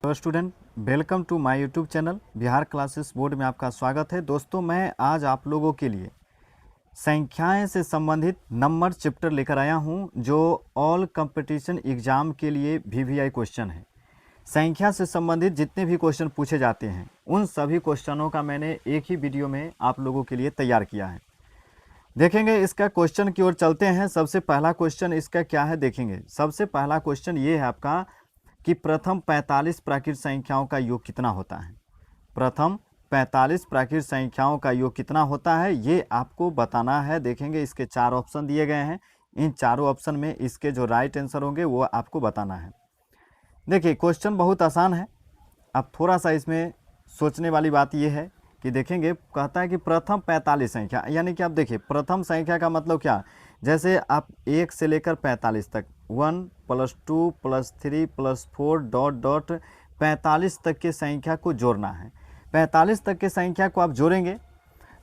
तो student, welcome to my YouTube channel Bihar classes board में आपका स्वागत है। दोस्तों, मैं आज आप लोगों के लिए संख्याएं से संबंधित नंबर चैप्टर लेकर आया हूं, जो ऑल कंपटीशन एग्जाम के लिए वीवीआई क्वेश्चन है। संख्या से संबंधित जितने भी क्वेश्चन पूछे जाते हैं उन सभी क्वेश्चनों का मैंने एक ही वीडियो में आप लोगों के लिए तैयार किया है। देखेंगे इसका क्वेश्चन की ओर चलते हैं। सबसे पहला क्वेश्चन इसका क्या है देखेंगे। सबसे पहला क्वेश्चन ये है आपका कि प्रथम 45 प्राकृत संख्याओं का योग कितना होता है। प्रथम 45 प्राकृत संख्याओं का योग कितना होता है ये आपको बताना है। देखेंगे इसके 4 ऑप्शन दिए गए हैं। इन चारों ऑप्शन में इसके जो राइट आंसर होंगे वो आपको बताना है। देखिए क्वेश्चन बहुत आसान है। अब थोड़ा सा इसमें सोचने वाली बात ये है कि देखेंगे कहता है कि प्रथम 45 संख्या, यानी कि आप देखिए प्रथम संख्या का मतलब क्या। जैसे आप 1 से लेकर 45 तक 1 + 2 + 3 + 4 डॉट डॉट 45 तक के संख्या को जोड़ना है। 45 तक के संख्या को आप जोड़ेंगे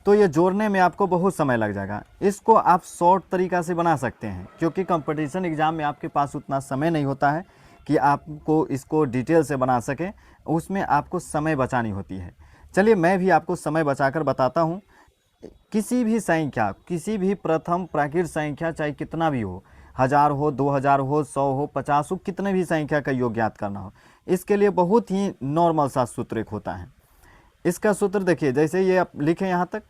तो ये जोड़ने में आपको बहुत समय लग जाएगा। इसको आप शॉर्ट तरीका से बना सकते हैं, क्योंकि कंपटीशन एग्ज़ाम में आपके पास उतना समय नहीं होता है कि आपको इसको डिटेल से बना सकें। उसमें आपको समय बचानी होती है। चलिए मैं भी आपको समय बचाकर बताता हूँ। किसी भी संख्या, किसी भी प्रथम प्राकृत संख्या, चाहे कितना भी हो, 1000 हो, 2000 हो, 100 हो, 50 हो, कितने भी संख्या का योग ज्ञात करना हो, इसके लिए बहुत ही नॉर्मल सा सूत्र एक होता है। इसका सूत्र देखिए, जैसे ये आप लिखें यहाँ तक,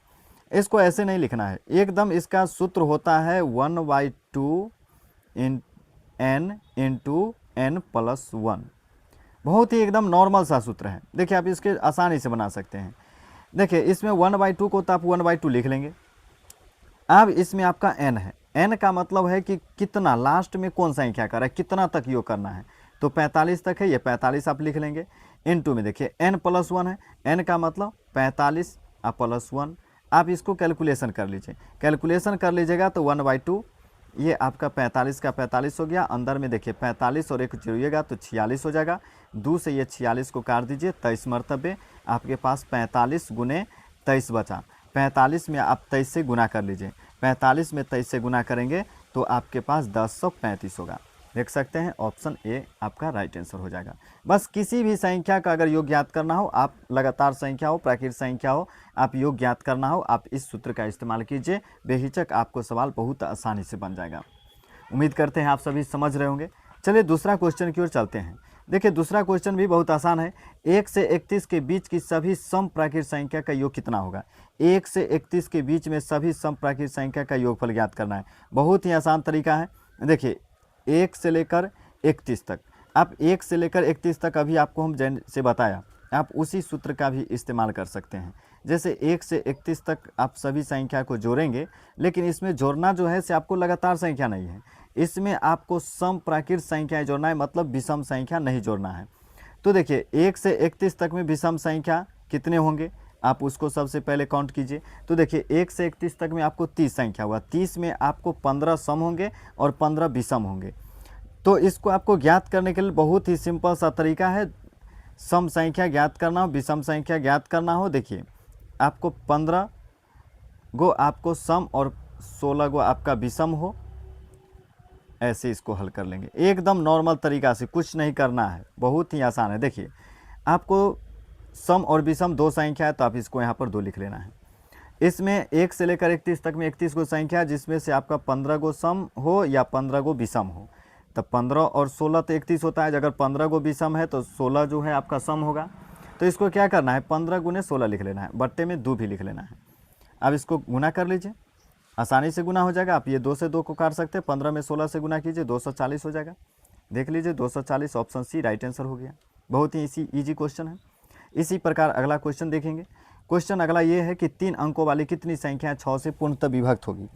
इसको ऐसे नहीं लिखना है एकदम। इसका सूत्र होता है 1/2 n × n+1। बहुत ही एकदम नॉर्मल सा सूत्र है। देखिए आप इसके आसानी से बना सकते हैं। देखिए इसमें 1/2 को तो आप 1/2 लिख लेंगे। अब इसमें आपका n है। n का मतलब है कि कितना, लास्ट में कौन संख्या कर रहा है, कितना तक योग करना है। तो 45 तक है, ये 45 आप लिख लेंगे। इनटू में देखिए n+1 है। n का मतलब 45 +1। आप इसको कैलकुलेशन कर लीजिए। कैलकुलेशन कर लीजिएगा तो 1/2, ये आपका 45 का 45 हो गया। अंदर में देखिए 45 और 1 जोड़िएगा तो 46 हो जाएगा। 2 से ये 46 को काट दीजिए, 23 मरतबे आपके पास 45 × 23 बचा। 45 में आप 23 से गुना कर लीजिए। 45 में 23 से गुना करेंगे तो आपके पास 1035 होगा। देख सकते हैं ऑप्शन ए आपका राइट आंसर हो जाएगा। बस किसी भी संख्या का अगर योग ज्ञात करना हो, आप लगातार संख्या हो, प्राकृत संख्या हो, आप योग ज्ञात करना हो, आप इस सूत्र का इस्तेमाल कीजिए। बेहिचक आपको सवाल बहुत आसानी से बन जाएगा। उम्मीद करते हैं आप सभी समझ रहे होंगे। चलिए दूसरा क्वेश्चन की ओर चलते हैं। देखिए दूसरा क्वेश्चन भी बहुत आसान है। 1 से 31 के बीच की सभी सम प्राकृत संख्या का योग कितना होगा। 1 से 31 के बीच में सभी सम प्राकृत संख्या का योगफल ज्ञात करना है। बहुत ही आसान तरीका है। देखिए 1 से लेकर 31 तक, आप 1 से लेकर 31 तक अभी आपको हम जैसे बताया, आप उसी सूत्र का भी इस्तेमाल कर सकते हैं। जैसे 1 से 31 तक आप सभी संख्या को जोड़ेंगे, लेकिन इसमें जोड़ना जो है से आपको लगातार संख्या नहीं है, इसमें आपको सम प्राकृत संख्याएं जोड़ना है, मतलब विषम संख्या नहीं जोड़ना है। तो देखिए 1 से 31 तक में विषम संख्या कितने होंगे, आप उसको सबसे पहले काउंट कीजिए। तो देखिए 1 से 31 तक में आपको 30 संख्या हुआ। 30 में आपको 15 सम होंगे और 15 विषम होंगे। तो इसको आपको ज्ञात करने के लिए बहुत ही सिंपल सा तरीका है। सम संख्या ज्ञात करना हो, विषम संख्या ज्ञात करना हो, देखिए आपको 15 गो आपको सम और 16 गो आपका विषम हो, ऐसे इसको हल कर लेंगे। एकदम नॉर्मल तरीका से, कुछ नहीं करना है, बहुत ही आसान है। देखिए आपको सम और विषम 2 संख्या है तो आप इसको यहाँ पर 2 लिख लेना है। इसमें 1 से लेकर 31 तक में 31 गो संख्या, जिसमें से आपका 15 गो सम हो या 15 गो विषम हो। तब 15 और 16 तो 31 होता है। अगर 15 गो विषम है तो 16 जो है आपका सम होगा। तो इसको क्या करना है, 15 × 16 लिख लेना है, बट्टे में 2 भी लिख लेना है। अब इसको गुना कर लीजिए, आसानी से गुना हो जाएगा। आप ये 2 से 2 को काट सकते हैं। 15 में 16 से गुना कीजिए, 240 हो जाएगा। देख लीजिए 240, ऑप्शन सी राइट आंसर हो गया। बहुत ही ईजी क्वेश्चन है। इसी प्रकार अगला क्वेश्चन देखेंगे। क्वेश्चन अगला ये है कि 3 अंकों वाली कितनी संख्या 6 से पूर्णतः विभक्त होगी।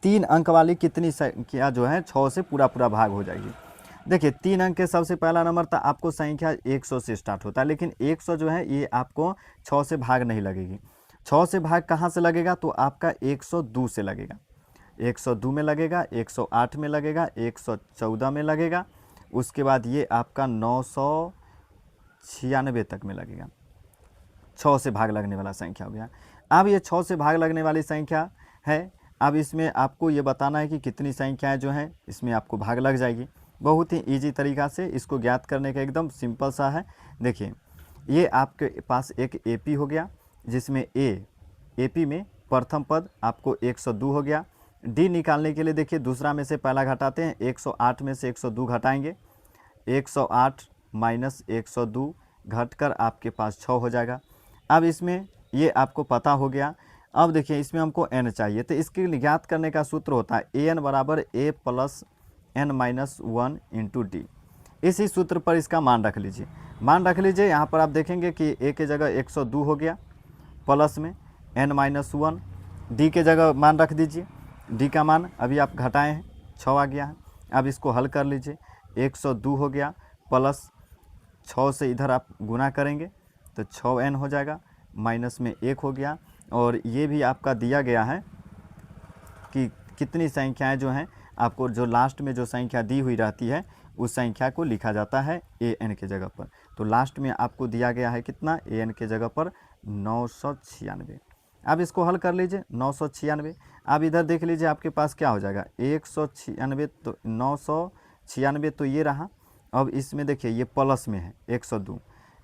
3 अंक वाली कितनी संख्या जो है 6 से पूरा भाग हो जाएगी। देखिए 3 अंक के सबसे पहला नंबर था, आपको संख्या 100 से स्टार्ट होता है, लेकिन 100 जो है ये आपको 6 से भाग नहीं लगेगी। 6 से भाग कहाँ से लगेगा, तो आपका 102 से लगेगा। 102 में लगेगा, 108 में लगेगा, 114 में लगेगा, उसके बाद ये आपका 996 तक में लगेगा। 6 से भाग लगने वाला संख्या हो गया। अब ये 6 से भाग लगने वाली संख्या है। अब इसमें आपको ये बताना है कि कितनी संख्याएं जो हैं इसमें आपको भाग लग जाएगी। बहुत ही इजी तरीका से इसको ज्ञात करने का एकदम सिंपल सा है। देखिए ये आपके पास एक एपी हो गया, जिसमें एपी में प्रथम पद आपको 102 हो गया। डी निकालने के लिए देखिए दूसरा में से पहला घटाते हैं, 108 में से 102 घटाएंगे, 108 माइनस 102 घटकर आपके पास 6 हो जाएगा। अब इसमें ये आपको पता हो गया। अब देखिए इसमें हमको n चाहिए, तो इसके लिए ज्ञात करने का सूत्र होता है an बराबर a plus n minus 1 into D. इसी सूत्र पर इसका मान रख लीजिए। मान रख लीजिए, यहाँ पर आप देखेंगे कि a के जगह 102 हो गया, प्लस में n माइनस 1, डी के जगह मान रख दीजिए। डी का मान अभी आप घटाए हैं 6 आ गया है। अब इसको हल कर लीजिए, 102 हो गया प्लस 6 से इधर आप गुना करेंगे तो 6n हो जाएगा, माइनस में 1 हो गया। और ये भी आपका दिया गया है कि कितनी संख्याएं जो हैं आपको, जो लास्ट में जो संख्या दी हुई रहती है उस संख्या को लिखा जाता है an के जगह पर। तो लास्ट में आपको दिया गया है कितना, an के जगह पर 996। अब इसको हल कर लीजिए, 996। अब इधर देख लीजिए आपके पास क्या हो जाएगा, 196 तो 996 तो ये रहा। अब इसमें देखिए ये प्लस में है 102,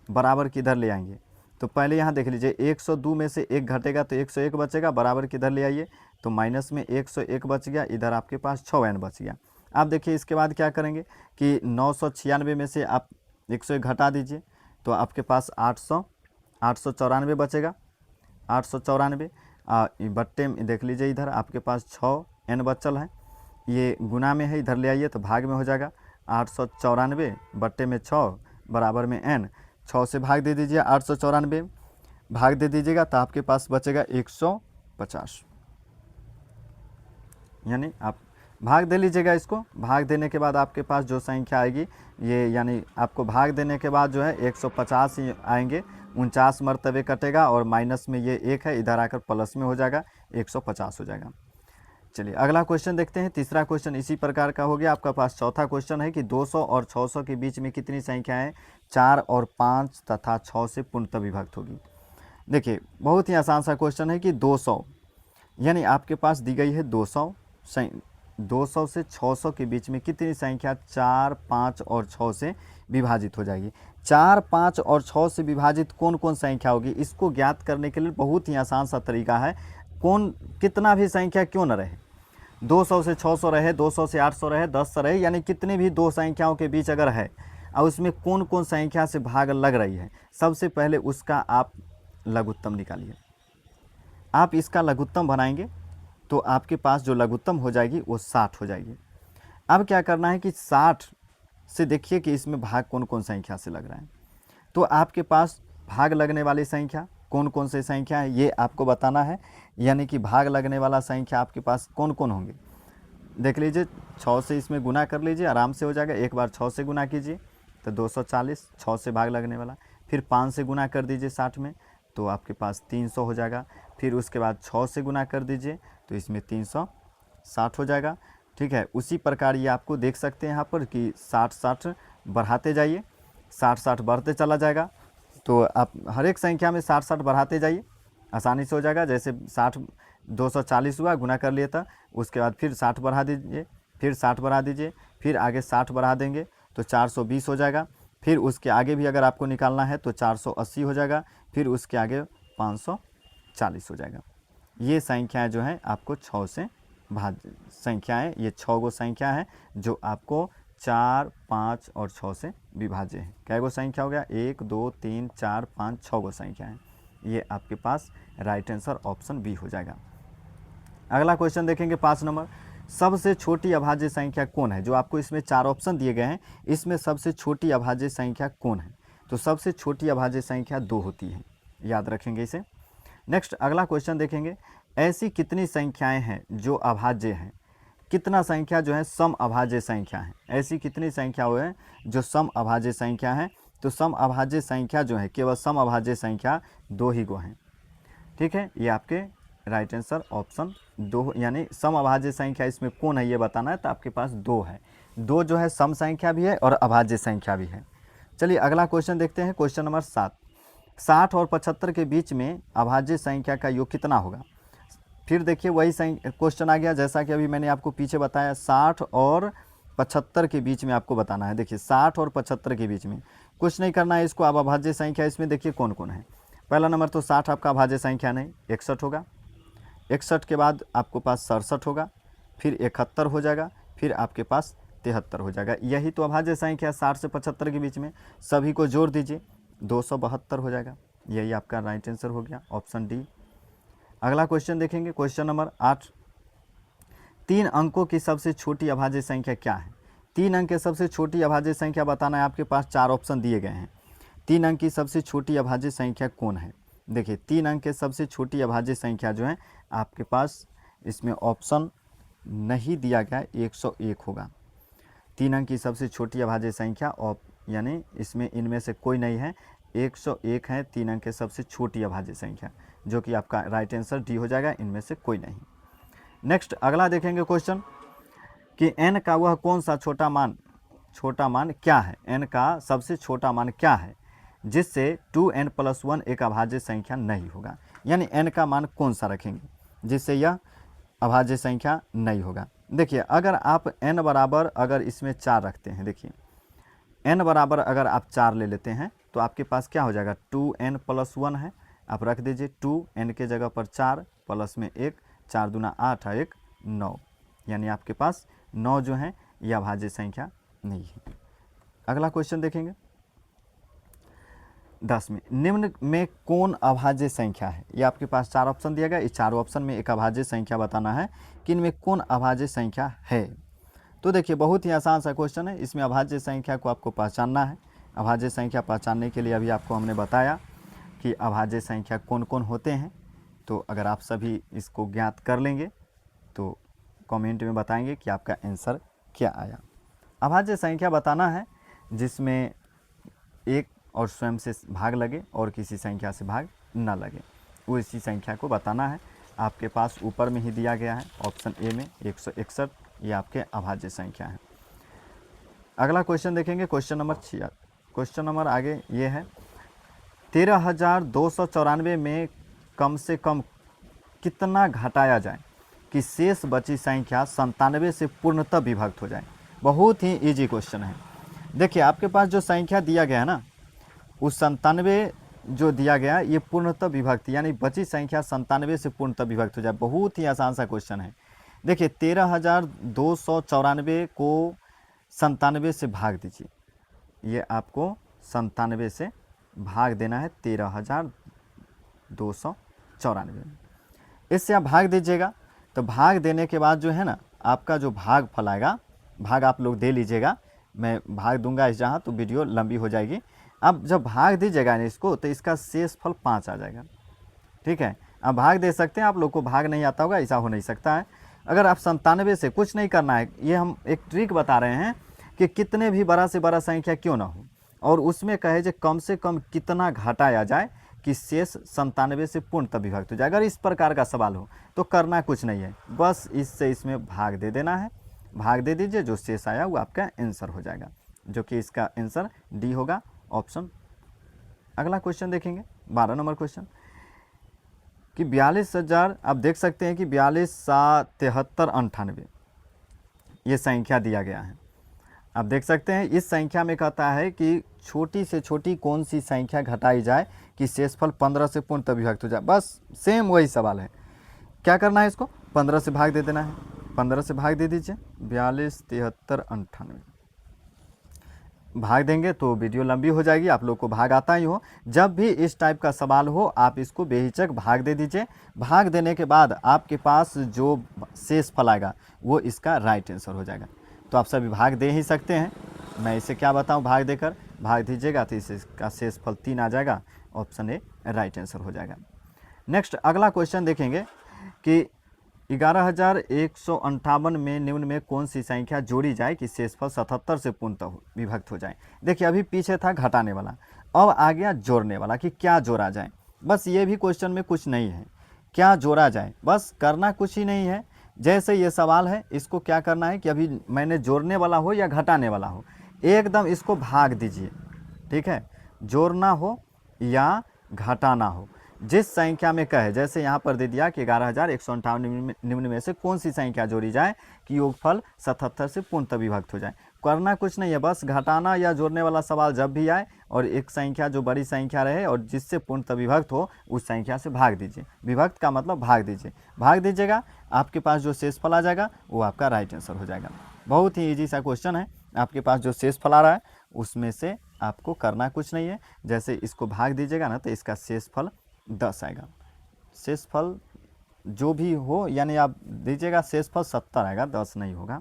बराबर किधर ले आएंगे, तो पहले यहाँ देख लीजिए 102 में से 1 घटेगा तो 101 बचेगा, बराबर किधर ले आइए तो माइनस में 101 बच गया, इधर आपके पास 6n बच गया। आप देखिए इसके बाद क्या करेंगे कि 996 में से आप 101 घटा दीजिए तो आपके पास 894 बचेगा, 894 बट्टे में देख लीजिए इधर आपके पास 6n बचल है, ये गुना में है, इधर ले आइए तो भाग में हो जाएगा। 894 बट्टे में 6 बराबर में n, 6 से भाग दे दीजिए, 894 भाग दे दीजिएगा तो आपके पास बचेगा 150। यानी आप भाग दे लीजिएगा इसको, भाग देने के बाद आपके पास जो संख्या आएगी ये, यानी आपको भाग देने के बाद जो है 150 ही आएंगे, 49 मरतबे कटेगा और माइनस में ये 1 है, इधर आकर प्लस में हो जाएगा, 150 हो जाएगा। चलिए अगला क्वेश्चन देखते हैं। तीसरा क्वेश्चन इसी प्रकार का हो गया। आपका पास चौथा क्वेश्चन है कि 200 और 600 के बीच में कितनी संख्याएं 4 और 5 तथा 6 से पूर्णतः विभक्त होगी। देखिए बहुत ही आसान सा क्वेश्चन है कि 200 यानी आपके पास दी गई है 200 से 600 के बीच में कितनी संख्या 4, 5 और 6 से विभाजित हो जाएगी। 4, 5 और 6 से विभाजित कौन कौन संख्या होगी, इसको ज्ञात करने के लिए बहुत ही आसान सा तरीका है। कितना भी संख्या क्यों न रहे, 200 से 600 रहे, 200 से 800 रहे, 10 रहे, यानी कितनी भी दो संख्याओं के बीच अगर है और उसमें कौन कौन संख्या से भाग लग रही है, सबसे पहले उसका आप लघुत्तम निकालिए। आप इसका लघुत्तम बनाएंगे तो आपके पास जो लघुत्तम हो जाएगी वो 60 हो जाएगी। अब क्या करना है कि 60 से देखिए कि इसमें भाग कौन कौन संख्या से लग रहा है, तो आपके पास भाग लगने वाली संख्या कौन कौन से संख्या है ये आपको बताना है। यानी कि भाग लगने वाला संख्या आपके पास कौन कौन होंगे, देख लीजिए 6 से इसमें गुना कर लीजिए, आराम से हो जाएगा। एक बार 6 से गुना कीजिए तो 240, 6 से भाग लगने वाला। फिर 5 से गुना कर दीजिए 60 में तो आपके पास 300 हो जाएगा। फिर उसके बाद 6 से गुना कर दीजिए तो इसमें 360 हो जाएगा। ठीक है, उसी प्रकार ये आपको देख सकते हैं यहाँ पर कि 60 बढ़ाते जाइए, 60 बढ़ते चला जाएगा। तो आप हर एक संख्या में 60 बढ़ाते जाइए, आसानी से हो जाएगा। जैसे 60 240 हुआ, गुना कर लिया था, उसके बाद फिर 60 बढ़ा दीजिए, फिर 60 बढ़ा दीजिए, फिर आगे 60 बढ़ा देंगे तो 420 हो जाएगा। फिर उसके आगे भी अगर आपको निकालना है तो 480 हो जाएगा, फिर उसके आगे 540 हो जाएगा। ये संख्याएं जो हैं आपको 6 से संख्याएं, ये 6 गो संख्या हैं जो आपको 4, 5 और 6 से विभाज्य है। कै गो संख्या हो गया, 1, 2, 3, 4, 5, 6 गो संख्या है। ये आपके पास राइट आंसर ऑप्शन बी हो जाएगा। अगला क्वेश्चन देखेंगे 5 नंबर। सबसे छोटी अभाज्य संख्या कौन है, जो आपको इसमें 4 ऑप्शन दिए गए हैं, इसमें सबसे छोटी अभाज्य संख्या कौन है, तो सबसे छोटी अभाज्य संख्या 2 होती है, याद रखेंगे इसे। नेक्स्ट अगला क्वेश्चन देखेंगे, ऐसी कितनी संख्याएं हैं जो अभाज्य हैं, कितना संख्या जो है सम अभाज्य संख्या है, ऐसी कितनी संख्या वो है जो सम अभाज्य संख्या है, तो सम अभाज्य संख्या जो है केवल सम अभाज्य संख्या 2 ही गो हैं। ठीक है, ये आपके राइट आंसर ऑप्शन 2, यानी सम अभाज्य संख्या इसमें कौन है ये बताना है, तो आपके पास 2 है। 2 जो है सम संख्या भी है और अभाज्य संख्या भी है। चलिए अगला क्वेश्चन देखते हैं, क्वेश्चन नंबर 7। 60 और 75 के बीच में अभाज्य संख्या का योग कितना होगा। फिर देखिए वही क्वेश्चन आ गया जैसा कि अभी मैंने आपको पीछे बताया, 60 और 75 के बीच में आपको बताना है। देखिए 60 और 75 के बीच में कुछ नहीं करना है इसको। अब अभाज्य संख्या इसमें देखिए कौन कौन है। पहला नंबर तो 60 आपका अभाज्य संख्या नहीं, 61 होगा। 61 के बाद आपको पास 67 होगा, फिर 71 हो जाएगा, फिर आपके पास 73 हो जाएगा। यही तो अभाज्य संख्या 60 से 75 के बीच में। सभी को जोड़ दीजिए, 272 हो जाएगा। यही आपका राइट आंसर हो गया, ऑप्शन डी। अगला क्वेश्चन देखेंगे, क्वेश्चन नंबर 8। 3 अंकों की सबसे छोटी अभाज्य संख्या क्या है? 3 अंक की सबसे छोटी अभाज्य संख्या बताना है। आपके पास 4 ऑप्शन दिए गए हैं। 3 अंक की सबसे छोटी अभाज्य संख्या कौन है? देखिए 3 अंक की सबसे छोटी अभाज्य संख्या जो है आपके पास इसमें ऑप्शन नहीं दिया गया, 101 होगा। 3 अंक की सबसे छोटी अभाज्य संख्या यानी इसमें इनमें से कोई नहीं है, 101 है 3 अंक की सबसे छोटी अभाज्य संख्या, जो कि आपका राइट आंसर डी हो जाएगा, इनमें से कोई नहीं। नेक्स्ट अगला देखेंगे क्वेश्चन कि n का वह कौन सा छोटा मान क्या है? n का सबसे छोटा मान क्या है जिससे 2n+1 एक अभाज्य संख्या नहीं होगा? यानी n का मान कौन सा रखेंगे जिससे यह अभाज्य संख्या नहीं होगा? देखिए अगर आप n बराबर अगर इसमें 4 रखते हैं, देखिए n बराबर अगर आप 4 ले लेते हैं तो आपके पास क्या हो जाएगा, 2n+1 है, आप रख दीजिए 2n के जगह पर 4 प्लस में 1, 4 दूना 8 है 1 9, यानी आपके पास 9 जो है यह अभाज्य संख्या नहीं है। अगला क्वेश्चन देखेंगे 10 में, निम्न में कौन अभाज्य संख्या है? ये आपके पास 4 ऑप्शन दिया गया, इस 4 ऑप्शन में एक अभाज्य संख्या बताना है कि इनमें कौन अभाज्य संख्या है। तो देखिए बहुत ही आसान सा क्वेश्चन है, इसमें अभाज्य संख्या को आपको पहचानना है। अभाज्य संख्या पहचानने के लिए अभी आपको हमने बताया कि अभाज्य संख्या कौन कौन होते हैं। तो अगर आप सभी इसको ज्ञात कर लेंगे तो कमेंट में बताएंगे कि आपका आंसर क्या आया। अभाज्य संख्या बताना है जिसमें एक और स्वयं से भाग लगे और किसी संख्या से भाग न लगे, वो इसी संख्या को बताना है। आपके पास ऊपर में ही दिया गया है ऑप्शन ए में 161, ये आपके अभाज्य संख्या है। अगला क्वेश्चन देखेंगे, क्वेश्चन नंबर 6। क्वेश्चन नंबर आगे ये है, 13,294 में कम से कम कितना घटाया जाए कि शेष बची संख्या 97 से पूर्णतः विभक्त हो जाए? बहुत ही इजी क्वेश्चन है। देखिए आपके पास जो संख्या दिया गया है ना, उस 97 जो दिया गया ये पूर्णतः विभक्त, यानी बची संख्या 97 से पूर्णतः विभक्त हो जाए। बहुत ही आसान सा क्वेश्चन है। देखिए 13,294 को 97 से भाग दीजिए, ये आपको 97 से भाग देना है 13,294। इससे आप भाग दीजिएगा तो भाग देने के बाद जो है ना आपका जो भाग फल आएगा, भाग आप लोग दे लीजिएगा, मैं भाग दूंगा इस जहाँ तो वीडियो लंबी हो जाएगी। अब जब भाग दीजिएगा इसको तो इसका शेष फल 5 आ जाएगा। ठीक है, अब भाग दे सकते हैं, आप लोग को भाग नहीं आता होगा, ऐसा हो नहीं सकता है। अगर आप 97 से कुछ नहीं करना है, ये हम एक ट्रिक बता रहे हैं कि कितने भी बड़ा से बड़ा संख्या क्यों ना हो और उसमें कहे जो कम से कम कितना घटाया जाए कि शेष 97 से पूर्णतः विभक्त हो जाए। अगर इस प्रकार का सवाल हो तो करना कुछ नहीं है, बस इससे इसमें भाग दे देना है। भाग दे दीजिए, जो शेष आया वो आपका आंसर हो जाएगा, जो कि इसका आंसर डी होगा, ऑप्शन। अगला क्वेश्चन देखेंगे 12 नंबर क्वेश्चन कि 42,000, आप देख सकते हैं कि 42,73,98 ये संख्या दिया गया है। आप देख सकते हैं इस संख्या में कहता है कि छोटी से छोटी कौन सी संख्या घटाई जाए कि शेषफल 15 से पूर्णतः विभक्त हो जाए। बस सेम वही सवाल है, क्या करना है, इसको 15 से भाग दे देना है। 15 से भाग दे दीजिए, 42,73,98 भाग देंगे तो वीडियो लंबी हो जाएगी, आप लोग को भाग आता ही हो। जब भी इस टाइप का सवाल हो आप इसको बेहिचक भाग दे दीजिए। भाग देने के बाद आपके पास जो शेष फल आएगा वो इसका राइट आंसर हो जाएगा। तो आप सभी भाग दे ही सकते हैं, मैं इसे क्या बताऊं, भाग देकर भाग दीजिएगा तो इसका शेष फल 3 आ जाएगा, ऑप्शन ए राइट आंसर हो जाएगा। नेक्स्ट अगला क्वेश्चन देखेंगे कि 11,158 में निम्न में कौन सी संख्या जोड़ी जाए कि शेषफल 77 से पूर्णतः विभक्त हो जाए? देखिए अभी पीछे था घटाने वाला, अब आ गया जोड़ने वाला कि क्या जोड़ा जाए। बस ये भी क्वेश्चन में कुछ नहीं है, क्या जोड़ा जाए, बस करना कुछ ही नहीं है। जैसे ये सवाल है इसको क्या करना है कि अभी मैंने जोड़ने वाला हो या घटाने वाला हो, एकदम इसको भाग दीजिए। ठीक है, जोड़ना हो या घटाना हो, जिस संख्या में क है, जैसे यहाँ पर दे दिया कि 11,158 निम्न में से कौन सी संख्या जोड़ी जाए कि योगफल 77 से पूर्णतः विभक्त हो जाए। करना कुछ नहीं है, बस घटाना या जोड़ने वाला सवाल जब भी आए और एक संख्या जो बड़ी संख्या रहे और जिससे पूर्णतः विभक्त हो उस संख्या से भाग दीजिए। विभक्त का मतलब भाग दीजिए, भाग दीजिएगा, आपके पास जो शेषफल आ जाएगा वो आपका राइट आंसर हो जाएगा। बहुत ही ईजी सा क्वेश्चन है। आपके पास जो शेषफल आ रहा है उसमें से आपको करना कुछ नहीं है, जैसे इसको भाग दीजिएगा ना तो इसका शेषफल 10 आएगा। शेषफल जो भी हो यानी आप दीजिएगा शेषफल 70 आएगा, 10 नहीं होगा,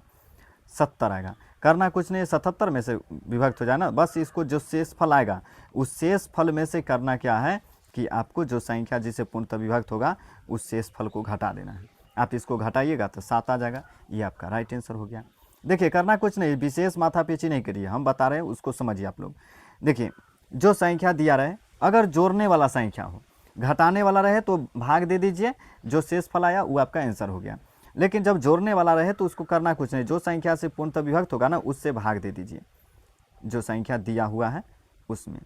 70 आएगा। करना कुछ नहीं है, 77 में से विभक्त हो जाए ना, बस इसको जो शेषफल आएगा उस शेषफल में से करना क्या है कि आपको जो संख्या जिसे पूर्णतः विभक्त होगा उस शेषफल को घटा देना है। आप इसको घटाइएगा तो 7 आ जाएगा, ये आपका राइट आंसर हो गया। देखिए करना कुछ नहीं, विशेष माथापेची नहीं करिए, हम बता रहे हैं उसको समझिए आप लोग। देखिए जो संख्या दिया रहे, अगर जोड़ने वाला संख्या हो, घटाने वाला रहे तो भाग दे दीजिए, जो शेषफल आया वो आपका आंसर हो गया। लेकिन जब जोड़ने वाला रहे तो उसको करना कुछ नहीं, जो संख्या से पूर्णतः विभक्त होगा ना उससे भाग दे दीजिए, जो संख्या दिया हुआ है उसमें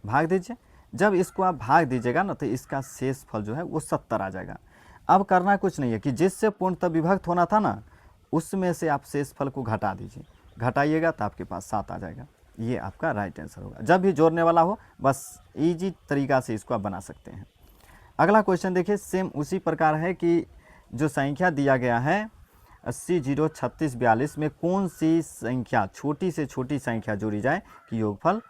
भाग दीजिए। जब इसको आप भाग दीजिएगा ना तो इसका शेषफल जो है वो 70 आ जाएगा। अब करना कुछ नहीं है कि जिससे पूर्णतः विभक्त होना था ना उसमें से आप शेषफल को घटा दीजिए, घटाइएगा तो आपके पास 7 आ जाएगा, ये आपका राइट आंसर होगा। जब भी जोड़ने वाला हो बस इजी तरीका से इसको आप बना सकते हैं। अगला क्वेश्चन देखिए, सेम उसी प्रकार है कि जो संख्या दिया गया है 80, 0, 36, 42 में कौन सी संख्या छोटी से छोटी संख्या जोड़ी जाए कि योगफल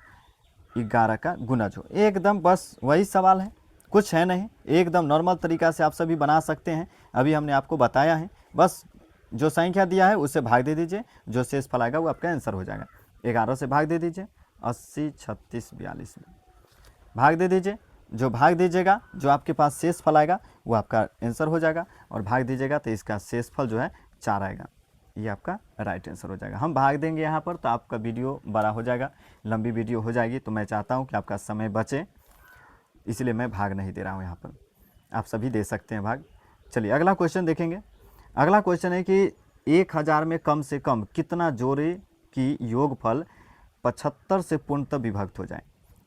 11 का गुणज हो। एकदम बस वही सवाल है, कुछ है नहीं, एकदम नॉर्मल तरीका से आप सभी बना सकते हैं। अभी हमने आपको बताया है, बस जो संख्या दिया है उससे भाग दे दीजिए, जो शेषफल आएगा वो आपका आंसर हो जाएगा। 11 से भाग दे दीजिए, 80, 36, 42 में भाग दे दीजिए, जो भाग दीजिएगा जो आपके पास शेषफल आएगा वो आपका आंसर हो जाएगा, और भाग दीजिएगा तो इसका शेषफल जो है 4 आएगा, ये आपका राइट आंसर हो जाएगा। हम भाग देंगे यहाँ पर तो आपका वीडियो बड़ा हो जाएगा, लंबी वीडियो हो जाएगी, तो मैं चाहता हूँ कि आपका समय बचे, इसलिए मैं भाग नहीं दे रहा हूँ यहाँ पर, आप सभी दे सकते हैं भाग। चलिए अगला क्वेश्चन देखेंगे। अगला क्वेश्चन है कि 1000 में कम से कम कितना जोड़े की योगफल 75 से पूर्णतः विभक्त हो जाए।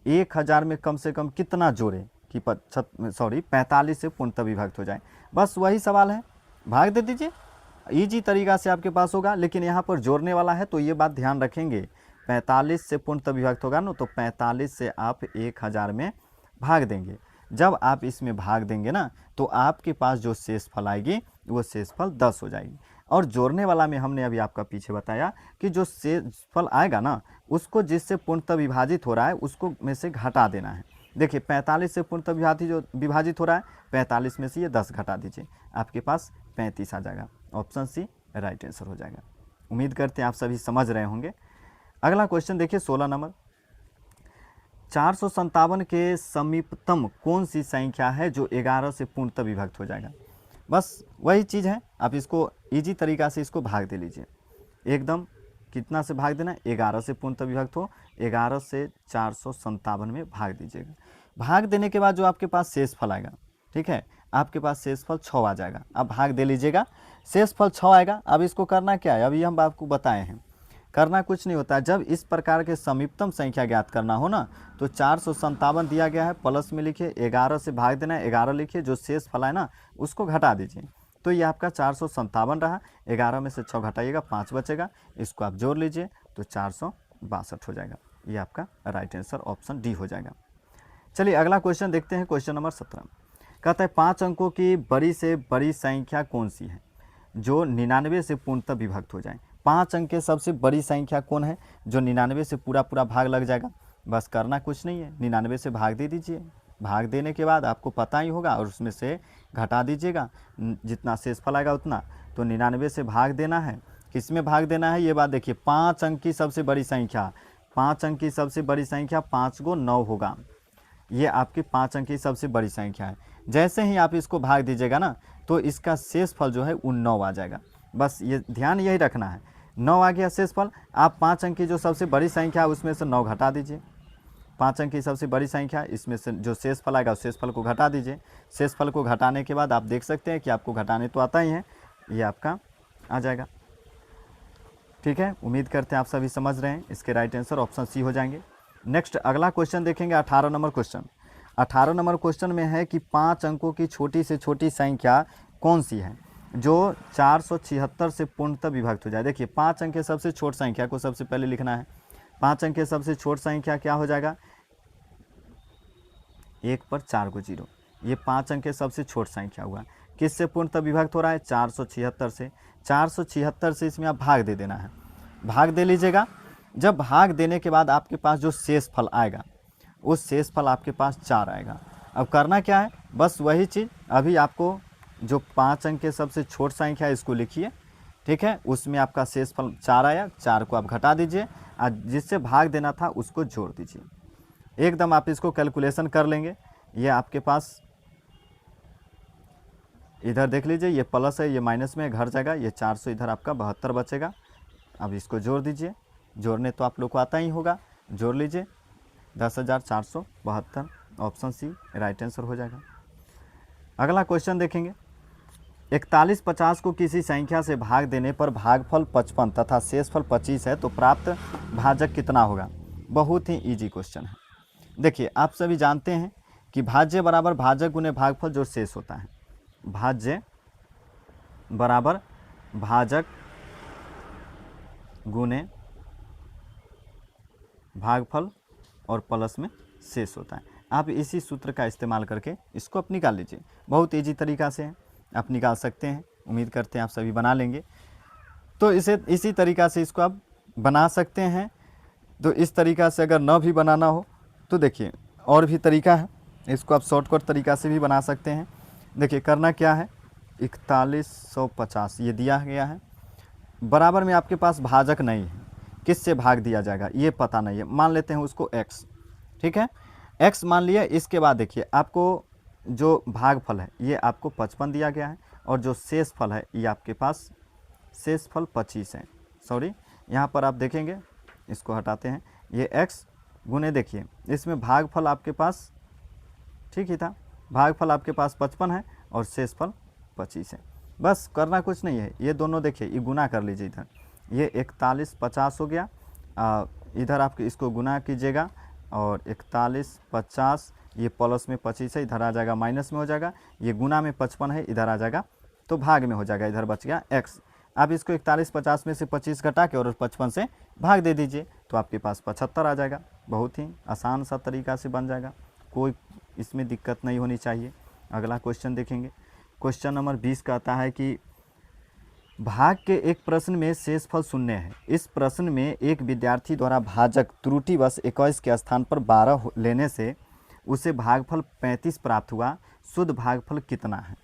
1000 में कम से कम कितना जोड़े कि 45 से पूर्णतः विभक्त हो जाए। बस वही सवाल है, भाग दे दीजिए, ईजी तरीका से आपके पास होगा। लेकिन यहाँ पर जोड़ने वाला है तो ये बात ध्यान रखेंगे, 45 से पूर्णतः विभक्त होगा ना तो 45 से आप 1000 में भाग देंगे। जब आप इसमें भाग देंगे ना तो आपके पास जो शेषफल आएगी वो शेषफल 10 हो जाएगी। और जोड़ने वाला में हमने अभी आपका पीछे बताया कि जो शेषफल आएगा ना उसको जिससे पूर्णतः विभाजित हो रहा है उसको में से घटा देना है। देखिए 45 से पूर्णतः विभाजित हो रहा है, 45 में से ये 10 घटा दीजिए, आपके पास 35 आ जाएगा। ऑप्शन सी राइट आंसर हो जाएगा। उम्मीद करते हैं आप सभी समझ रहे होंगे। अगला क्वेश्चन देखिए 16 नंबर, 457 के समीपतम कौन सी संख्या है जो 11 से पूर्णतः विभक्त हो जाएगा। बस वही चीज़ है, आप इसको इजी तरीका से इसको भाग दे लीजिए। एकदम कितना से भाग देना, 11 से पूर्णतः विभक्त हो, 11 से 457 में भाग दीजिएगा। भाग देने के बाद जो आपके पास शेषफल आएगा, ठीक है, आपके पास शेषफल 6 आ जाएगा। अब भाग दे लीजिएगा, शेषफल 6 आएगा। अब इसको करना क्या है, अभी हम आपको बताए हैं, करना कुछ नहीं होता। जब इस प्रकार के समीपतम संख्या ज्ञात करना हो ना तो 457 दिया गया है, प्लस में लिखिए, 11 से भाग देना है, 11 लिखिए, जो शेषफल है ना उसको घटा दीजिए। तो ये आपका 457 रहा, 11 में से 6 घटाइएगा, 5 बचेगा, इसको आप जोड़ लीजिए तो 462 हो जाएगा। ये आपका राइट आंसर ऑप्शन डी हो जाएगा। चलिए अगला क्वेश्चन देखते हैं, क्वेश्चन नंबर 17 कहता है 5 अंकों की बड़ी से बड़ी संख्या कौन सी है जो 99 से पूर्णतः विभक्त हो जाए। 5 अंक के सबसे बड़ी संख्या कौन है जो 99 से पूरा भाग लग जाएगा। बस करना कुछ नहीं है, 99 से भाग दे दीजिए, भाग देने के बाद आपको पता ही होगा और उसमें से घटा दीजिएगा, जितना शेषफल आएगा उतना। तो 99 से भाग देना है, किस में भाग देना है ये बात देखिए, 5 अंक की सबसे बड़ी संख्या, 5 अंक की सबसे बड़ी संख्या 5 को 9 होगा, ये आपकी 5 अंक की सबसे बड़ी संख्या है। जैसे ही आप इसको भाग दीजिएगा ना तो इसका शेषफल जो है वो 9 आ जाएगा। बस ये ध्यान यही रखना है, 9 आ गया शेषफल। आप 5 अंक की जो सबसे बड़ी संख्या है उसमें से 9 घटा दीजिए, 5 अंक की सबसे बड़ी संख्या, इसमें से जो शेषफल आएगा उस शेषफल को घटा दीजिए। शेषफल को घटाने के बाद आप देख सकते हैं कि आपको घटाने तो आता ही है, ये आपका आ जाएगा। ठीक है, उम्मीद करते हैं आप सभी समझ रहे हैं। इसके राइट आंसर ऑप्शन सी हो जाएंगे। नेक्स्ट अगला क्वेश्चन देखेंगे, 18 नंबर क्वेश्चन। 18 नंबर क्वेश्चन में है कि 5 अंकों की छोटी से छोटी संख्या कौन सी है जो 476 से पूर्णतः विभक्त हो जाए। देखिए 5 अंक के सबसे छोट संख्या को सबसे पहले लिखना है। 5 अंक के सबसे छोट संख्या क्या हो जाएगा, 1 पर 4 को 0। ये 5 अंक के सबसे छोट संख्या हुआ। किससे पूर्णतः विभक्त हो रहा है, 476 से। 476 से इसमें आप भाग दे देना है, भाग दे लीजिएगा। जब भाग देने के बाद आपके पास जो शेष फल आएगा, उस शेष फल आपके पास 4 आएगा। अब करना क्या है, बस वही चीज़ अभी आपको जो 5 अंक के सबसे छोट संख्या है इसको लिखिए, ठीक है। उसमें आपका शेष फल 4 आया, 4 को आप घटा दीजिए और जिससे भाग देना था उसको जोड़ दीजिए। एकदम आप इसको कैलकुलेशन कर लेंगे। ये आपके पास इधर देख लीजिए, ये प्लस है, ये माइनस में घट जाएगा, ये 400 इधर आपका 72 बचेगा। अब इसको जोड़ दीजिए, जोड़ने तो आप लोग को आता ही होगा, जोड़ लीजिए 10,472। ऑप्शन सी राइट आंसर हो जाएगा। अगला क्वेश्चन देखेंगे, 4150 को किसी संख्या से भाग देने पर भागफल 55 तथा शेषफल 25 है तो प्राप्त भाजक कितना होगा। बहुत ही इजी क्वेश्चन है। देखिए आप सभी जानते हैं कि भाज्य बराबर भाजक गुने भागफल जो शेष होता है। भाज्य बराबर भाजक गुने भागफल और प्लस में शेष होता है। आप इसी सूत्र का इस्तेमाल करके इसको आप निकाल लीजिए। बहुत इजी तरीका से आप निकाल सकते हैं। उम्मीद करते हैं आप सभी बना लेंगे। तो इसी तरीका से इसको आप बना सकते हैं। तो इस तरीका से अगर न भी बनाना हो तो देखिए और भी तरीका है, इसको आप शॉर्टकट तरीका से भी बना सकते हैं। देखिए करना क्या है, 4150 ये दिया गया है, बराबर में आपके पास भाजक नहीं है, किससे भाग दिया जाएगा ये पता नहीं है। मान लेते हैं उसको x, ठीक है, x मान लिया। इसके बाद देखिए आपको जो भागफल है ये आपको 55 दिया गया है और जो शेष फल है ये आपके पास शेष फल 25 है। सॉरी, यहाँ पर आप देखेंगे, इसको हटाते हैं, ये x गुने देखिए इसमें भागफल आपके पास ठीक ही था, भागफल आपके पास 55 है और शेष फल 25 है। बस करना कुछ नहीं है, ये दोनों देखिए ये गुना कर लीजिए। इधर ये 4150 हो गया, इधर आप इसको गुना कीजिएगा और 4150 ये प्लस में 25 है, इधर आ जाएगा माइनस में हो जाएगा, ये गुना में 55 है, इधर आ जाएगा तो भाग में हो जाएगा, इधर बच गया x। आप इसको 4150 में से 25 घटा के और 55 से भाग दे दीजिए तो आपके पास 75 आ जाएगा। बहुत ही आसान सा तरीका से बन जाएगा, कोई इसमें दिक्कत नहीं होनी चाहिए। अगला क्वेश्चन देखेंगे, क्वेश्चन नंबर 20 कहता है कि भाग के एक प्रश्न में शेषफल 0 है। इस प्रश्न में एक विद्यार्थी द्वारा भाजक त्रुटिवश 21 के स्थान पर 12 लेने से उसे भागफल 35 प्राप्त हुआ, शुद्ध भागफल कितना है।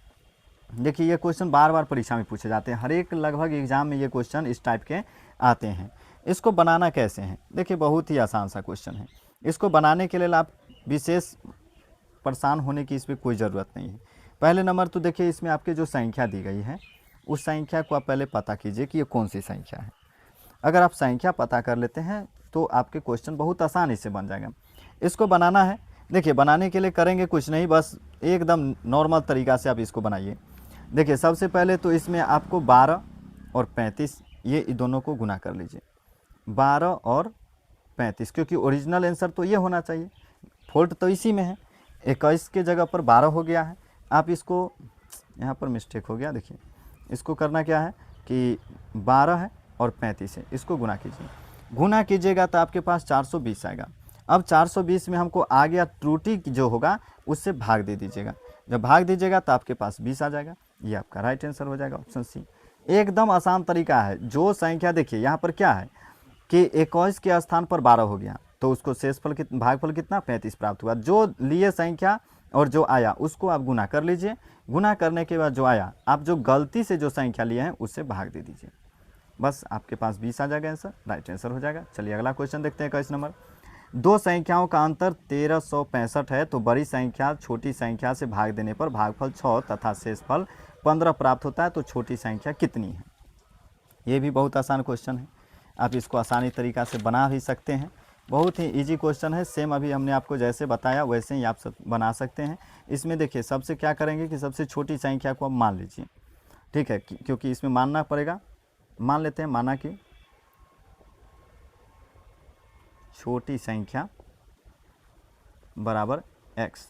देखिए ये क्वेश्चन बार बार परीक्षा में पूछे जाते हैं, हर एक लगभग एग्जाम में ये क्वेश्चन इस टाइप के आते हैं। इसको बनाना कैसे है, देखिए बहुत ही आसान सा क्वेश्चन है। इसको बनाने के लिए आप विशेष परेशान होने की इसमें कोई ज़रूरत नहीं है। पहले नंबर तो देखिए इसमें आपके जो संख्या दी गई है उस संख्या को आप पहले पता कीजिए कि ये कौन सी संख्या है। अगर आप संख्या पता कर लेते हैं तो आपके क्वेश्चन बहुत आसानी से बन जाएगा। इसको बनाना है, देखिए बनाने के लिए करेंगे कुछ नहीं, बस एकदम नॉर्मल तरीका से आप इसको बनाइए। देखिए सबसे पहले तो इसमें आपको 12 और 35 ये दोनों को गुना कर लीजिए, 12 और 35, क्योंकि ओरिजिनल आंसर तो ये होना चाहिए, फॉल्ट तो इसी में है। 21 के जगह पर 12 हो गया है। आप इसको यहाँ पर मिस्टेक हो गया, देखिए इसको करना क्या है कि 12 है और 35 है, इसको गुना कीजिए। गुना कीजिएगा तो आपके पास 420 आएगा। अब 420 में हमको आ गया, त्रुटि जो होगा उससे भाग दे दीजिएगा। जब भाग दीजिएगा तो आपके पास 20 आ जाएगा, ये आपका राइट आंसर हो जाएगा, ऑप्शन सी। एकदम आसान तरीका है। जो संख्या देखिए यहाँ पर क्या है कि 21 के स्थान पर 12 हो गया तो उसको शेषफल भागफल कितना 35 प्राप्त हुआ। जो लिए संख्या और जो आया उसको आप गुना कर लीजिए। गुना करने के बाद जो आया, आप जो गलती से जो संख्या लिए हैं उससे भाग दे दीजिए, बस आपके पास 20 आ जाएगा, आंसर राइट आंसर हो जाएगा। चलिए अगला क्वेश्चन देखते हैं। 21 नंबर, दो संख्याओं का अंतर 1365 है तो बड़ी संख्या छोटी संख्या से भाग देने पर भागफल 6 तथा शेषफल 15 प्राप्त होता है, तो छोटी संख्या कितनी है। ये भी बहुत आसान क्वेश्चन है, आप इसको आसानी तरीका से बना भी सकते हैं। बहुत ही इजी क्वेश्चन है, सेम अभी हमने आपको जैसे बताया वैसे ही आप सब बना सकते हैं। इसमें देखिए सबसे क्या करेंगे कि सबसे छोटी संख्या को आप मान लीजिए, ठीक है, क्योंकि इसमें मानना पड़ेगा। मान लेते हैं, माना कि छोटी संख्या बराबर x,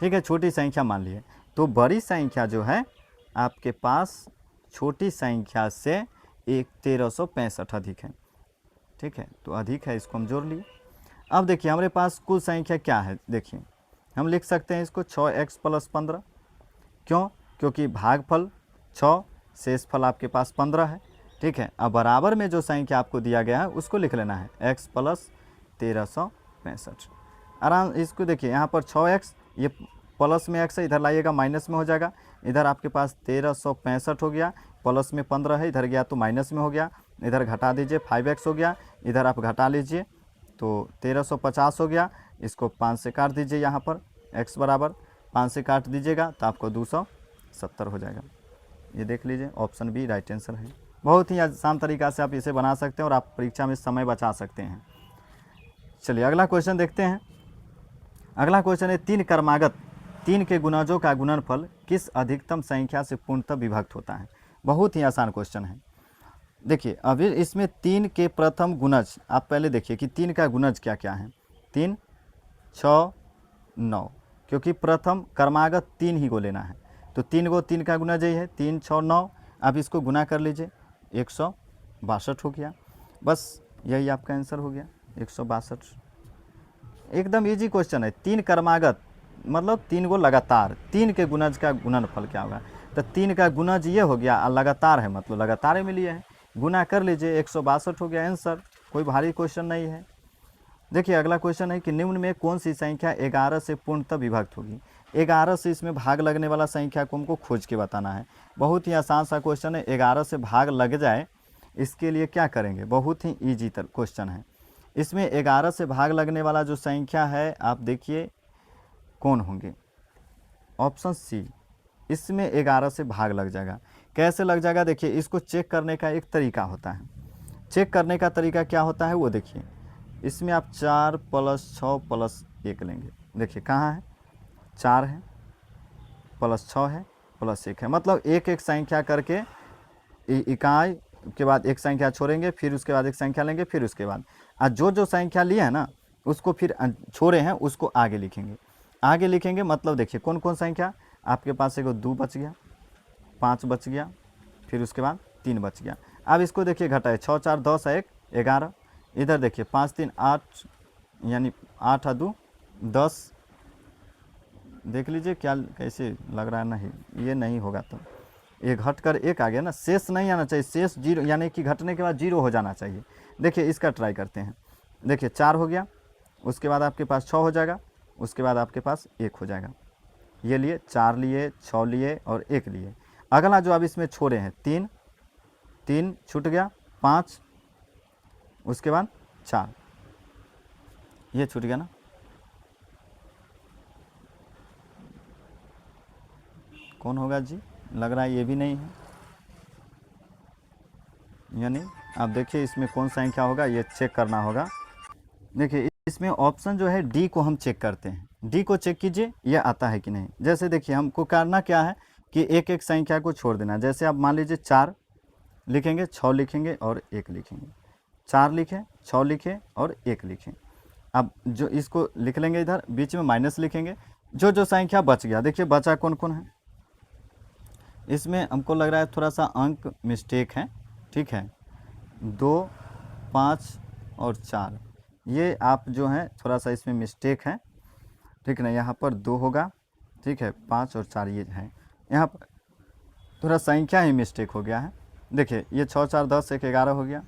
ठीक है, छोटी संख्या मान लिए। तो बड़ी संख्या जो है आपके पास छोटी संख्या से 1365 अधिक है। ठीक है, तो अधिक है, इसको हम जोड़ लिए। अब देखिए हमारे पास कुल संख्या क्या है, देखिए हम लिख सकते हैं इसको 6x + 15। क्यों? क्योंककि भागफल 6, शेषफल आपके पास 15 है। ठीक है, अब बराबर में जो संख्या आपको दिया गया है उसको लिख लेना है, x + 1365। आराम इसको देखिए, यहाँ पर 6x, ये प्लस में x है, इधर लाइएगा माइनस में हो जाएगा। इधर आपके पास 1365 हो गया, प्लस में 15 है, इधर गया तो माइनस में हो गया। इधर घटा दीजिए, 5x हो गया, इधर आप घटा लीजिए तो 1350 हो गया। इसको 5 से काट दीजिए, यहाँ पर x बराबर 5 से काट दीजिएगा तो आपको 270 हो जाएगा। ये देख लीजिए, ऑप्शन बी राइट आंसर है। बहुत ही आसान तरीका से आप इसे बना सकते हैं और आप परीक्षा में समय बचा सकते हैं। चलिए अगला क्वेश्चन देखते हैं। अगला क्वेश्चन है 3 क्रमागत 3 के गुणजों का गुणनफल किस अधिकतम संख्या से पूर्णतः विभक्त होता है। बहुत ही आसान क्वेश्चन है। देखिए अभी इसमें 3 के प्रथम गुणज, आप पहले देखिए कि 3 का गुणज क्या क्या है। 3, 6, 9, क्योंकि प्रथम क्रमागत 3 ही को लेना है, तो 3 को 3 का गुणज यही है, 3, 6, 9। आप इसको गुना कर लीजिए, 162 हो गया। बस यही आपका आंसर हो गया, 162। एकदम इजी क्वेश्चन है। 3 क्रमागत मतलब 3 को लगातार, 3 के गुणज का गुणनफल क्या होगा, तो 3 का गुणज ये हो गया, लगातार है मतलब लगातार में लिए है, गुना कर लीजिए, 162 हो गया आंसर। कोई भारी क्वेश्चन नहीं है। देखिए अगला क्वेश्चन है कि निम्न में कौन सी संख्या 11 से पूर्णतः विभक्त होगी। 11 से इसमें भाग लगने वाला संख्या को हमको खोज के बताना है। बहुत ही आसान सा क्वेश्चन है। 11 से भाग लग जाए, इसके लिए क्या करेंगे, बहुत ही ईजी क्वेश्चन है। इसमें 11 से भाग लगने वाला जो संख्या है आप देखिए कौन होंगे, ऑप्शन सी, इसमें 11 से भाग लग जाएगा। कैसे लग जाएगा, देखिए इसको चेक करने का एक तरीका होता है। चेक करने का तरीका क्या होता है वो देखिए, इसमें आप 4 + 6 + 1 लेंगे। देखिए कहाँ है, 4 है, +6 है, +1 है, मतलब एक एक संख्या करके इकाई के बाद एक संख्या छोड़ेंगे, फिर उसके बाद एक संख्या लेंगे, फिर उसके बाद जो जो संख्या लिए है ना उसको फिर छोड़े हैं उसको आगे लिखेंगे। आगे लिखेंगे मतलब देखिए कौन कौन संख्या आपके पास, एगो 2 बच गया, 5 बच गया, फिर उसके बाद 3 बच गया। अब इसको देखिए घटाए, 6, 4, 10, 1, 11। इधर देखिए 5, 3, 8, यानी 8 और 2, 10। देख लीजिए क्या कैसे लग रहा है, नहीं ये नहीं होगा, तो ये घट कर 1 आ गया ना, शेष नहीं आना चाहिए, शेष 0 यानी कि घटने के बाद 0 हो जाना चाहिए। देखिए इसका ट्राई करते हैं। देखिए 4 हो गया, उसके बाद आपके पास 6 हो जाएगा, उसके बाद आपके पास 1 हो जाएगा। ये लिए 4 लिए, 6 लिए और 1 लिए। अगला जो अब इसमें छोड़े हैं 3, 3 छूट गया, 5, उसके बाद 4, ये छूट गया ना। कौन होगा जी, लग रहा है ये भी नहीं है, यानी आप देखिए इसमें कौन संख्या होगा, ये चेक करना होगा। देखिए इसमें ऑप्शन जो है डी को हम चेक करते हैं। डी को चेक कीजिए ये आता है कि नहीं। जैसे देखिए हमको करना क्या है कि एक एक संख्या को छोड़ देना। जैसे आप मान लीजिए 4 लिखेंगे, 6 लिखेंगे और 1 लिखेंगे, 4 लिखें, 6 लिखें और 1 लिखें। अब जो इसको लिख लेंगे, इधर बीच में माइनस लिखेंगे। जो जो संख्या बच गया, देखिए बचा कौन कौन है। इसमें हमको लग रहा है थोड़ा सा अंक मिस्टेक है, ठीक है, 2, 5 और 4, ये आप जो है थोड़ा सा इसमें मिस्टेक है, ठीक है ना। यहाँ पर 2 होगा, ठीक है, 5 और 4 ये है, यहाँ पर थोड़ा संख्या ही मिस्टेक हो गया है। देखिए ये 6, 4, 10, 1, 11 हो गया,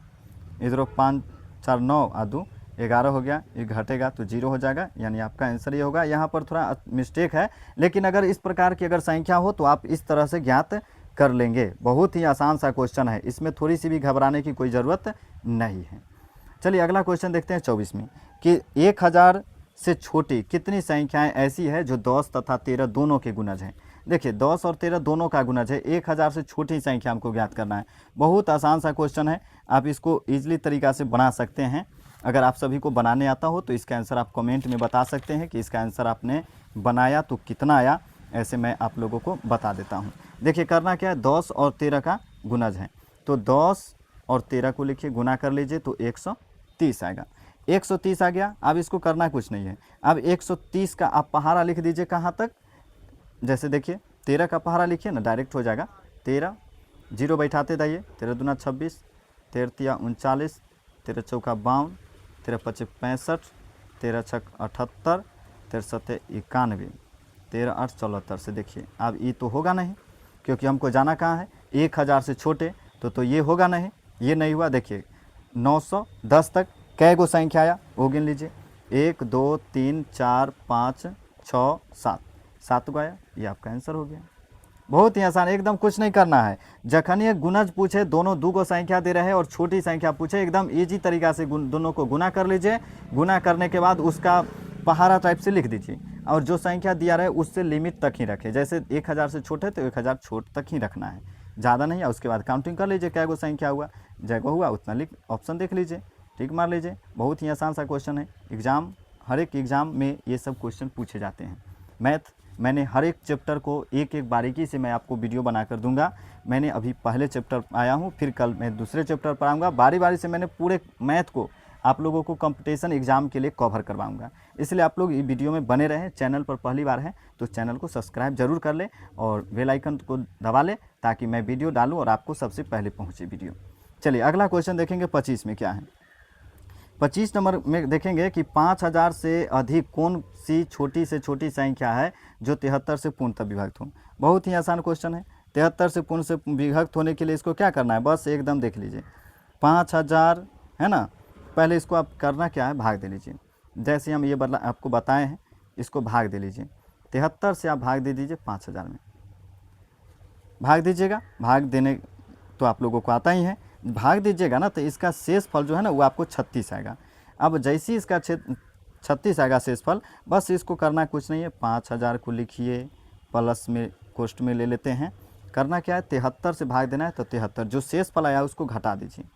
इधर 5, 4, 9 और 2, 11 हो गया, ये घटेगा तो 0 हो जाएगा, यानी आपका आंसर ये होगा। यहाँ पर थोड़ा मिस्टेक है, लेकिन अगर इस प्रकार की अगर संख्या हो तो आप इस तरह से ज्ञात कर लेंगे। बहुत ही आसान सा क्वेश्चन है, इसमें थोड़ी सी भी घबराने की कोई ज़रूरत नहीं है। चलिए अगला क्वेश्चन देखते हैं 24 में कि 1000 से छोटी कितनी संख्याएं ऐसी है जो 10 तथा 13 दोनों के गुणज हैं। देखिए 10 और 13 दोनों का गुणज है, 1000 से छोटी संख्या हमको ज्ञात करना है। बहुत आसान सा क्वेश्चन है, आप इसको ईजिली तरीका से बना सकते हैं। अगर आप सभी को बनाने आता हो तो इसका आंसर आप कमेंट में बता सकते हैं कि इसका आंसर आपने बनाया तो कितना आया, ऐसे मैं आप लोगों को बता देता हूँ। देखिए करना क्या है, 10 और 13 का गुणज है, तो 10 और 13 को लिखिए, गुना कर लीजिए तो 130 आएगा। 130 आ गया। अब इसको करना कुछ नहीं है। अब 130 का आप पहाड़ा लिख दीजिए कहाँ तक, जैसे देखिए 13 का पहाड़ा लिखिए ना, डायरेक्ट हो जाएगा 13, जीरो बैठाते जाइए, 13 दूना 26, 13 तिया 39, 13 चौका 52, 13 पचे 65, 13 छक 78, 13 सत्ते 91, 13 8 74 से देखिए अब ये तो होगा नहीं, क्योंकि हमको जाना कहाँ है 1000 से छोटे, तो ये होगा नहीं, ये नहीं हुआ। देखिए 910 तक कै गो संख्या आया वो गिन लीजिए, 1 2 3 4 5 6 7, 7 गो आया, ये आपका आंसर हो गया। बहुत ही आसान, एकदम कुछ नहीं करना है। जखन ये गुणज पूछे, दोनों दो गो संख्या दे रहे हैं और छोटी संख्या पूछे, एकदम इजी तरीका से दोनों को गुना कर लीजिए। गुना करने के बाद उसका पहाड़ा टाइप से लिख दीजिए, और जो संख्या दिया रहे उससे लिमिट तक ही रखें। जैसे 1000 से छोटे तो 1000 छोट तक ही रखना है, ज़्यादा नहीं है। उसके बाद काउंटिंग कर लीजिए क्या गो संख्या हुआ, जगह हुआ उतना लिख, ऑप्शन देख लीजिए, टिक मार लीजिए। बहुत ही आसान सा क्वेश्चन है। एग्ज़ाम, हर एक एग्ज़ाम में ये सब क्वेश्चन पूछे जाते हैं। मैथ मैंने हर एक चैप्टर को एक एक बारीकी से मैं आपको वीडियो बनाकर दूंगा। मैंने अभी पहले चैप्टर आया हूँ, फिर कल मैं दूसरे चैप्टर पर आऊँगा। बारी बारी से मैंने पूरे मैथ को आप लोगों को कंपटीशन एग्जाम के लिए कवर करवाऊंगा। इसलिए आप लोग ये वीडियो में बने रहें। चैनल पर पहली बार है तो चैनल को सब्सक्राइब जरूर कर ले और बेल आइकन को दबा ले, ताकि मैं वीडियो डालूँ और आपको सबसे पहले पहुँचे वीडियो। चलिए अगला क्वेश्चन देखेंगे 25 में क्या है। 25 नंबर में देखेंगे कि 5000 से अधिक कौन सी छोटी से छोटी संख्या है जो 73 से पूर्णतः विभक्त हो। बहुत ही आसान क्वेश्चन है। 73 से पूर्ण से विभक्त होने के लिए इसको क्या करना है, बस एकदम देख लीजिए 5000 है ना। पहले इसको आप करना क्या है, भाग दे लीजिए। जैसे हम ये बदला आपको बताए हैं, इसको भाग दे लीजिए। 73 से आप भाग दे दीजिए 5000 में, भाग दीजिएगा। भाग देने तो आप लोगों को आता ही है, भाग दीजिएगा ना तो इसका शेष फल जो है ना वो आपको 36 आएगा। अब जैसे ही इसका 36 आएगा शेष फल, बस इसको करना कुछ नहीं है, 5000 को लिखिए प्लस में कोष्ठ में ले लेते हैं। करना क्या है, 73 से भाग देना है, तो 73 जो शेष फल आया उसको घटा दीजिए।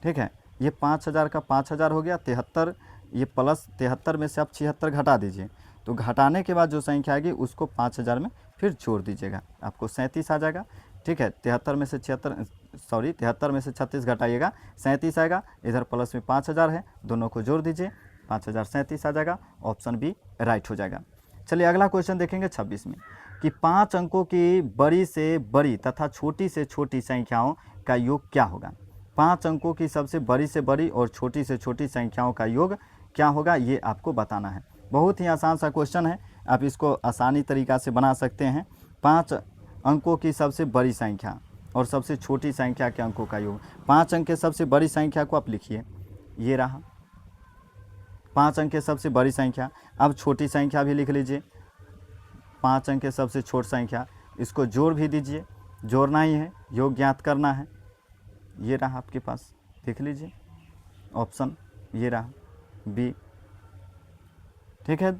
ठीक है, ये 5000 का 5000 हो गया, 73 ये प्लस 73 में से आप 76 घटा दीजिए। तो घटाने के बाद जो संख्या आएगी उसको 5000 में फिर जोड़ दीजिएगा, आपको 37 आ जाएगा। ठीक है, 73 में से 36 घटाइएगा, 37 आएगा। इधर प्लस में 5000 है, दोनों को जोड़ दीजिए, 5037 आ जाएगा। ऑप्शन बी राइट हो जाएगा। चलिए अगला क्वेश्चन देखेंगे 26 में कि 5 अंकों की बड़ी से बड़ी तथा छोटी से छोटी संख्याओं का योग क्या होगा। 5 अंकों की सबसे बड़ी से बड़ी और छोटी से छोटी संख्याओं का योग क्या होगा, ये आपको बताना है। बहुत ही आसान सा क्वेश्चन है, आप इसको आसानी तरीक़ा से बना सकते हैं। 5 अंकों की सबसे बड़ी संख्या और सबसे छोटी संख्या के अंकों का योग। 5 अंक के सबसे बड़ी संख्या को आप लिखिए, ये रहा 5 अंक के सबसे बड़ी संख्या। अब छोटी संख्या भी लिख लीजिए, 5 अंक के सबसे छोटी संख्या, इसको जोड़ भी दीजिए, जोड़ना ही है, योग ज्ञात करना है। ये रहा आपके पास, देख लीजिए ऑप्शन, ये रहा बी। ठीक है,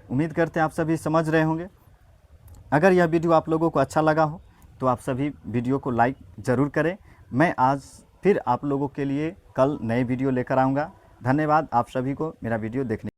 उम्मीद करते हैं आप सभी समझ रहे होंगे। अगर यह वीडियो आप लोगों को अच्छा लगा हो तो आप सभी वीडियो को लाइक ज़रूर करें। मैं आज फिर आप लोगों के लिए कल नए वीडियो लेकर आऊँगा। धन्यवाद आप सभी को मेरा वीडियो देखने